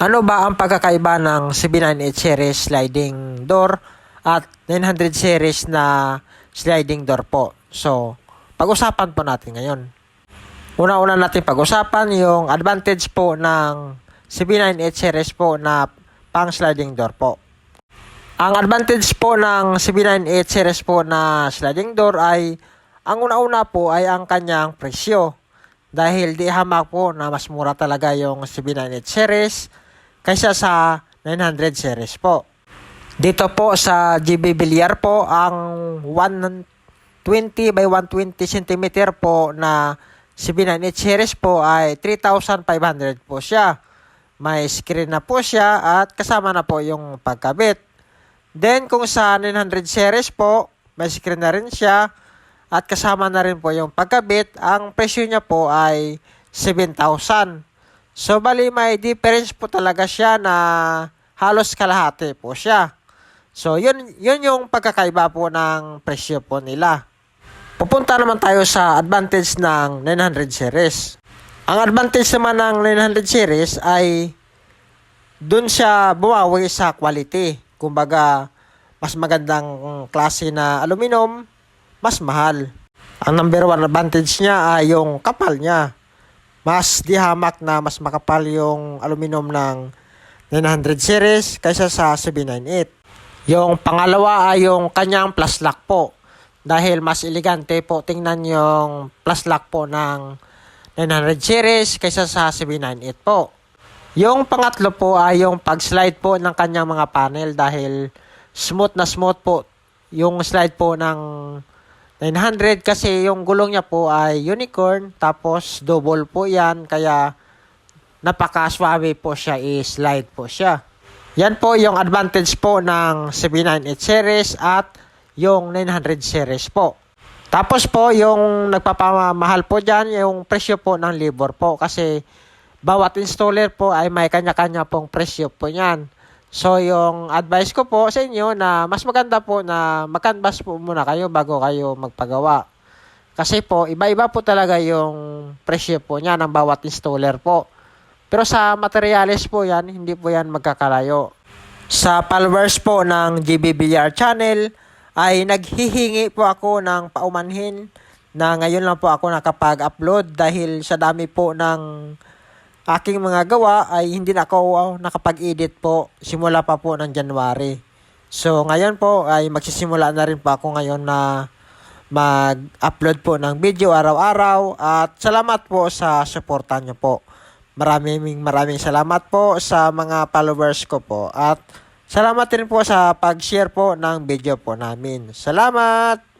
Ano ba ang pagkakaiba ng CB98 series sliding door at 900 series na sliding door po? So, pag-usapan po natin ngayon. Una-una natin pag-usapan yung advantage po ng CB98 series po na pang sliding door po. Ang advantage po ng CB98 series po na sliding door ay ang una-una po ay ang kanyang presyo. Dahil di hamak po na mas mura talaga yung CB98 series kaysa sa 900 series po. Dito po sa GB Villar po, ang 120 by 120 cm po na CB98 series po ay 3,500 po siya. May screen na po siya at kasama na po yung pagkabit. Then kung sa 900 series po, may screen na rin siya at kasama na rin po yung pagkabit. Ang presyo niya po ay 7,000. So bali may difference po talaga siya na halos kalahati po siya. So yun yung pagkakaiba po ng presyo po nila. Pupunta naman tayo sa advantage ng 900 series. Ang advantage naman ng 900 series ay dun siya bumawi sa quality. Kumbaga, mas magandang klase na aluminum, mas mahal. Ang number one advantage niya ay yung kapal niya. Mas dihamak na mas makapal yung aluminum ng 900 series kaysa sa CB98. Yung pangalawa ay yung kanyang plus lock po. Dahil mas elegante po tingnan yung plus lock po ng 900 series kaysa sa CB98 po. Yung pangatlo po ay yung pag-slide po ng kanyang mga panel dahil smooth na smooth po yung slide po ng 900 kasi yung gulong niya po ay unicorn tapos double po yan kaya napaka-swabe po siya i-slide po siya. Yan po yung advantage po ng CB98 series at yung 900 series po. Tapos po yung nagpapamahal po dyan yung presyo po ng labor po kasi bawat installer po ay may kanya-kanya pong presyo po yan. So yung advice ko po sa inyo na mas maganda po na mag-canvas po muna kayo bago kayo magpagawa. Kasi po iba-iba po talaga yung presyo po niya ng bawat installer po. Pero sa materials po yan, hindi po yan magkakalayo. Sa followers po ng GB Villar channel ay naghihingi po ako ng paumanhin na ngayon lang po ako nakapag-upload dahil sa dami po ng aking mga gawa ay hindi na ako nakapag-edit po simula pa po ng January. So ngayon po ay magsisimula na rin po ako ngayon na mag-upload po ng video araw-araw at salamat po sa suporta nyo po. Maraming salamat po sa mga followers ko po at salamat din po sa pag-share po ng video po namin. Salamat!